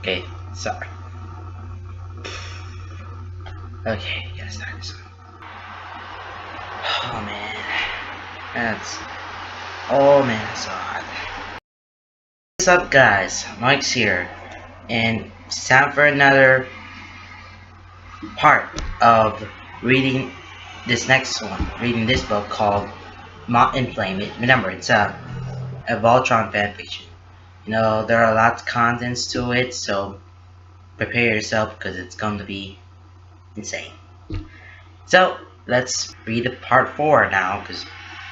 Okay, sorry. Okay, yes, that is. Oh man, that's. Oh man, that's so hard. What's up, guys? Mike's here, and it's time for another part of reading this next one. Reading this book called Moth and Flame. Remember, it's a Voltron fanfiction. You know, there are lots of contents to it, so prepare yourself because it's going to be insane. So let's read the part 4 now, because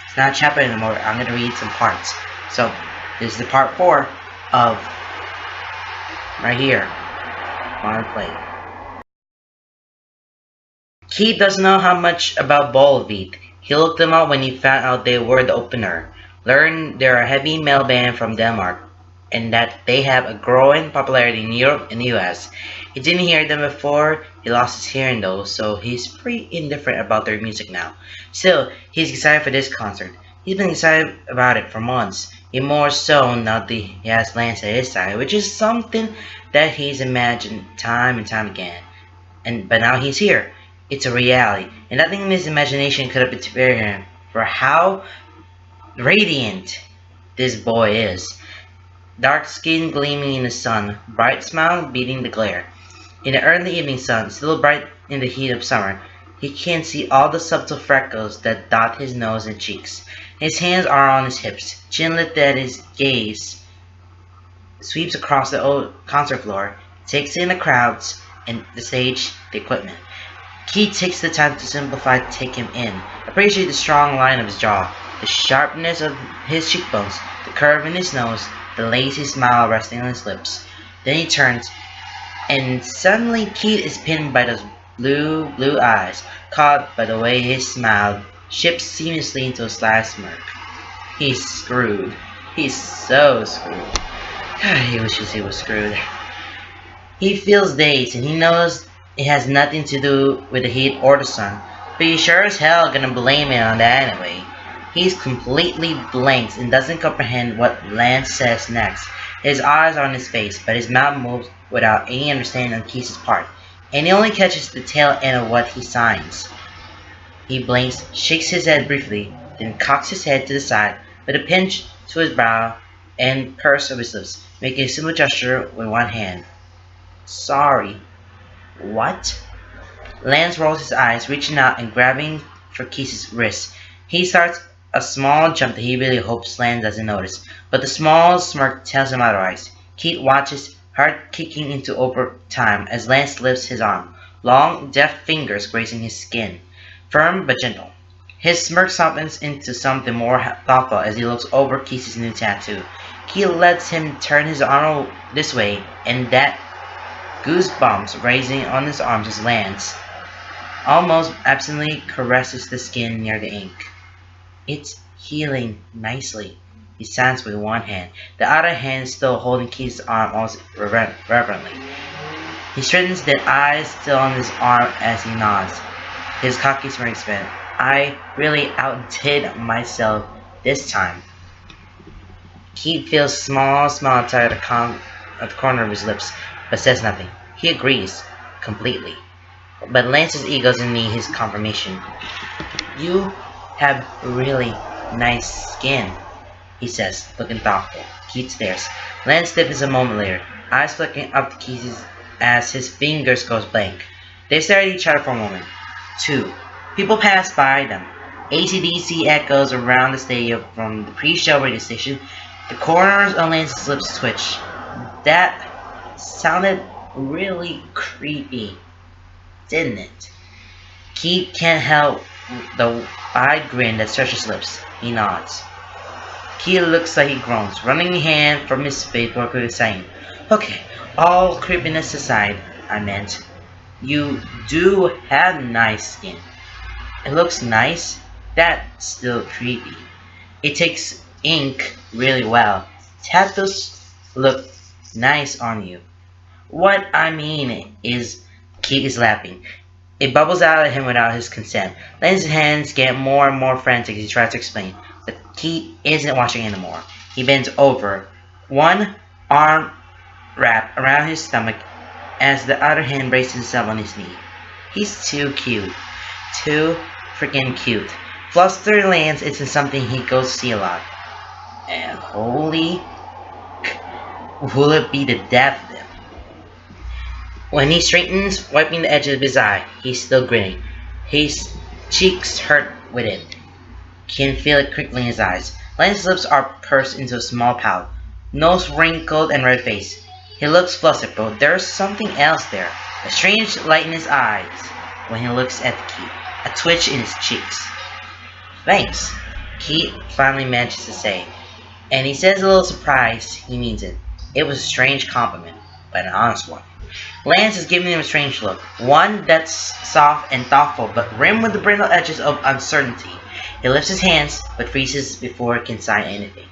it's not a chapter anymore. I'm going to read some parts. So this is the part 4 of right here on play. Keith doesn't know how much about Volbeat. He looked them up when he found out they were the opener. Learned they're a heavy metal band from Denmark, and that they have a growing popularity in Europe and the US. He didn't hear them before, he lost his hearing though, so he's pretty indifferent about their music now. Still, he's excited for this concert. He's been excited about it for months, even more so now that he has Lance at his side, which is something that he's imagined time and time again. But now he's here. It's a reality, and nothing in his imagination could have prepared him for how radiant this boy is. Dark skin gleaming in the sun, bright smile beating the glare. In the early evening sun, still bright in the heat of summer, he can see all the subtle freckles that dot his nose and cheeks. His hands are on his hips, chin lifted as his gaze sweeps across the old concert floor, takes in the crowds and the stage, the equipment. Keith takes the time to simplify to take him in, appreciate the strong line of his jaw, the sharpness of his cheekbones, the curve in his nose, the lazy smile resting on his lips. Then he turns, and suddenly Keith is pinned by those blue eyes, caught by the way he smiled, shipped seamlessly into a sly smirk. He's screwed. He's so screwed. God, he wishes he was screwed. He feels dazed, and he knows it has nothing to do with the heat or the sun, but he's sure as hell gonna blame it on that anyway. He's completely blanks and doesn't comprehend what Lance says next. His eyes are on his face, but his mouth moves without any understanding on Keith's part, and he only catches the tail end of what he signs. He blinks, shakes his head briefly, then cocks his head to the side with a pinch to his brow and purse of his lips, making a simple gesture with one hand. Sorry. What? Lance rolls his eyes, reaching out and grabbing for Keith's wrist. He starts a small jump that he really hopes Lance doesn't notice, but the small smirk tells him otherwise. Keith watches, heart kicking into overtime as Lance lifts his arm, long, deft fingers grazing his skin, firm but gentle. His smirk softens into something more thoughtful as he looks over Keith's new tattoo. Keith lets him turn his arm this way and that, goosebumps raising on his arms as Lance almost absently caresses the skin near the ink. It's healing nicely, he stands with one hand, the other hand still holding Keith's arm almost reverently. He straightens the eyes still on his arm as he nods, his cocky smirk spin. I really outdid myself this time. Keith feels small outside the corner of his lips, but says nothing. He agrees, completely. But Lance's ego doesn't need his confirmation. You have really nice skin, he says, looking thoughtful. Keith stares. Lance stiffens a moment later, eyes flicking up to Keith's as his fingers goes blank. They stare at each other for a moment. 2. People pass by them. AC/DC echoes around the stadium from the pre-show radio station. The corners of Lance's lips twitch. That sounded really creepy, didn't it? Keith can't help the wide grin that stretches his lips. He nods. Keith looks like he groans, running a hand from his face before quickly saying, Okay, all creepiness aside, I meant, you do have nice skin. It looks nice. That's still creepy. It takes ink really well. Tattoos look nice on you. What I mean is, Keith is laughing. It bubbles out at him without his consent. Lance's hands get more and more frantic as he tries to explain, but Keith isn't watching anymore. He bends over, one arm wrapped around his stomach as the other hand braces himself on his knee. He's too cute. Too freaking cute. Fluster Lance isn't something he goes to see a lot. And holy, will it be the death of him? When he straightens, wiping the edge of his eye, he's still grinning. His cheeks hurt with it. Can feel it crinkling his eyes. Lance's lips are pursed into a small pout. Nose wrinkled and red face. He looks flustered, but there's something else there. A strange light in his eyes when he looks at the key. A twitch in his cheeks. Thanks, Keith finally manages to say. And he says a little surprised he means it. It was a strange compliment, but an honest one. Lance is giving him a strange look. One that's soft and thoughtful, but rimmed with the brittle edges of uncertainty. He lifts his hands, but freezes before he can sign anything.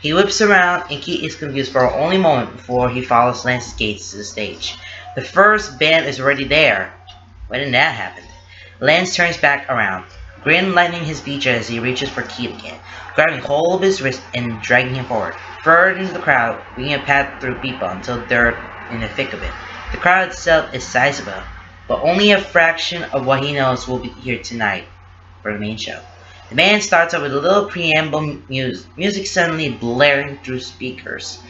He whips around, and Keith is confused for only a moment before he follows Lance's gaze to the stage. The first band is already there. When did that happen? Lance turns back around, grin lightening his features as he reaches for Keith again, grabbing hold of his wrist and dragging him forward, further into the crowd, being a path through people until they're in the thick of it. The crowd itself is sizable, but only a fraction of what he knows will be here tonight for the main show. The band starts out with a little preamble music suddenly blaring through speakers,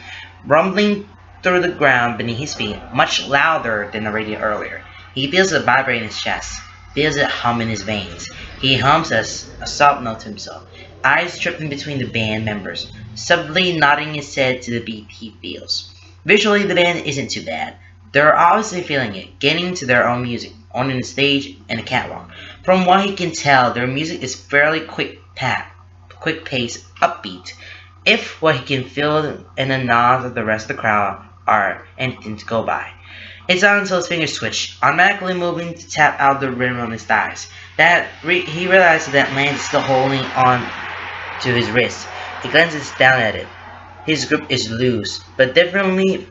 rumbling through the ground beneath his feet, much louder than the radio earlier. He feels it vibrate in his chest, feels it hum in his veins. He hums a soft note to himself, eyes tripping between the band members, subtly nodding his head to the beat he feels. Visually, the band isn't too bad. They're obviously feeling it, getting to their own music, owning the stage and the catwalk. From what he can tell, their music is fairly quick pace, upbeat. If what he can feel in the nods of the rest of the crowd are anything to go by. It's not until his fingers twitch, automatically moving to tap out the rim of his thighs, that he realizes that Lance is still holding on to his wrist. He glances down at it. His grip is loose, but definitely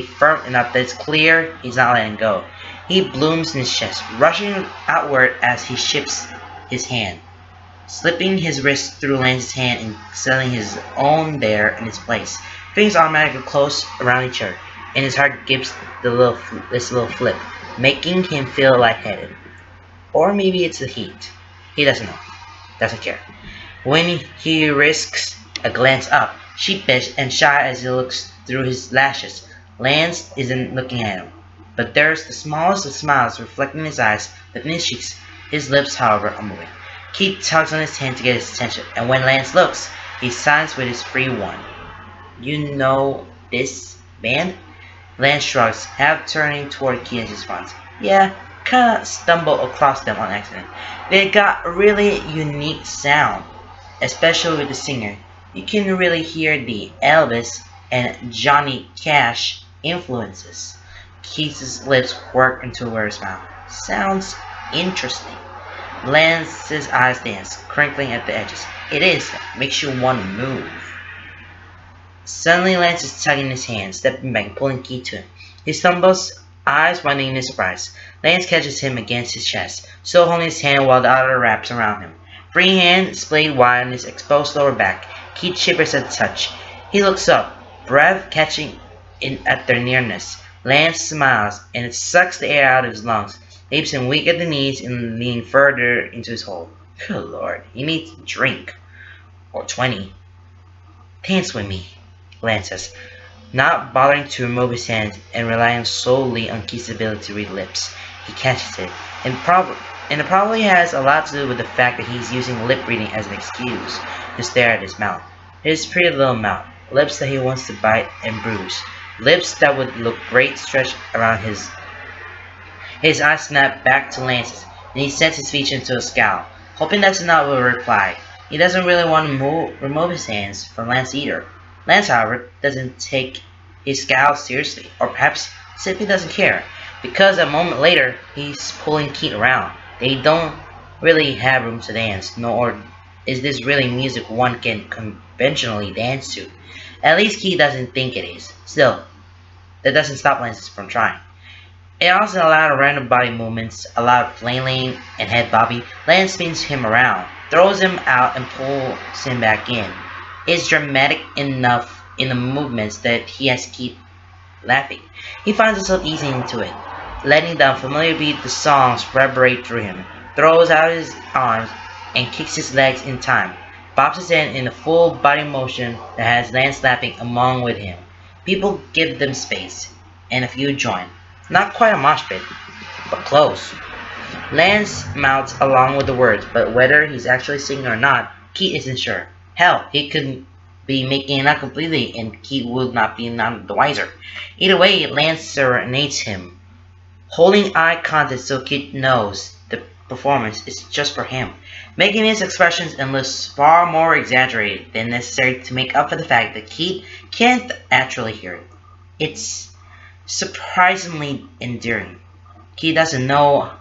firm enough that it's clear he's not letting go. He blooms in his chest, rushing outward as he shifts his hand, slipping his wrist through Lance's hand and settling his own there in its place. Fingers automatically close around each other, and his heart gives this little flip, making him feel lightheaded. Or maybe it's the heat. He doesn't know. Doesn't care. When he risks a glance up, sheepish and shy as he looks through his lashes, Lance isn't looking at him. But there's the smallest of smiles reflecting in his eyes, lifting his cheeks. His lips, however, are moving. Keith tugs on his hand to get his attention, and when Lance looks, he signs with his free one. You know this band? Lance shrugs, half turning toward Keith and responds. Yeah, kinda stumbled across them on accident. They got a really unique sound, especially with the singer. You can really hear the Elvis and Johnny Cash influences. Keith's lips work into a weary smile. Sounds interesting. Lance's eyes dance, crinkling at the edges. It is. Makes you want to move. Suddenly, Lance is tugging his hand, stepping back, pulling Keith to him. He stumbles, eyes widening in his surprise. Lance catches him against his chest, still holding his hand while the other wraps around him. Free hand splayed wide on his exposed lower back. Keith shivers at the touch. He looks up, breath catching in at their nearness. Lance smiles, and it sucks the air out of his lungs, leaves him weak at the knees and leaning further into his hole. Good Lord, he needs a drink. Or 20. Dance with me, Lance says, not bothering to remove his hands and relying solely on Keith's ability to read lips. He catches it, and it probably has a lot to do with the fact that he's using lip reading as an excuse to stare at his mouth. His pretty little mouth, lips that he wants to bite and bruise. Lips that would look great stretched around his eyes snap back to Lance's, and he sets his speech into a scowl, hoping that's not a reply. He doesn't really want to remove his hands from Lance either. Lance, however, doesn't take his scowl seriously, or perhaps simply doesn't care, because a moment later, he's pulling Keith around. They don't really have room to dance, nor is this really music one can conventionally dance to. At least Keith doesn't think it is. Still, that doesn't stop Lance from trying. It also allowed random body movements, a lot of flailing and head bobbing. Lance spins him around, throws him out, and pulls him back in. It's dramatic enough in the movements that he has to keep laughing. He finds himself easing into it, letting the unfamiliar beat the songs reverberate through him, throws out his arms, and kicks his legs in time, bops his head in a full body motion that has Lance laughing along with him. People give them space, and a few join. Not quite a mosh pit, but close. Lance mouths along with the words, but whether he's actually singing or not, Keith isn't sure. Hell, he could be making it up completely, and Keith would not be none the wiser. Either way, Lance serenades him, holding eye contact so Keith knows the performance is just for him, making his expressions and looks far more exaggerated than necessary to make up for the fact that Keith can't actually hear it. It's surprisingly endearing. Keith doesn't know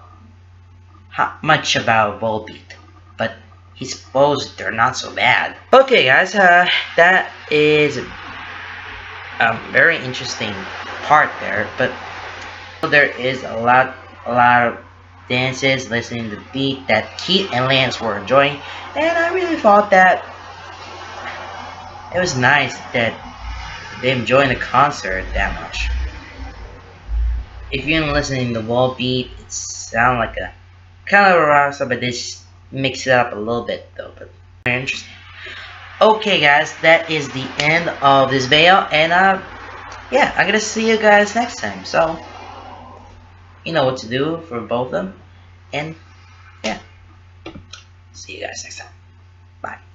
much about Volbeat, but he supposes they're not so bad. Okay guys, that is a very interesting part there, but there is a lot of dances, listening to the beat that Keith and Lance were enjoying, and I really thought that it was nice that they enjoyed the concert that much. If you're listening to Volbeat, it sounds like a kind of a rock song, but they just mix it up a little bit though, but very interesting. Okay guys, that is the end of this video, and yeah, I'm gonna see you guys next time, so you know what to do for both of them, and yeah, see you guys next time. Bye.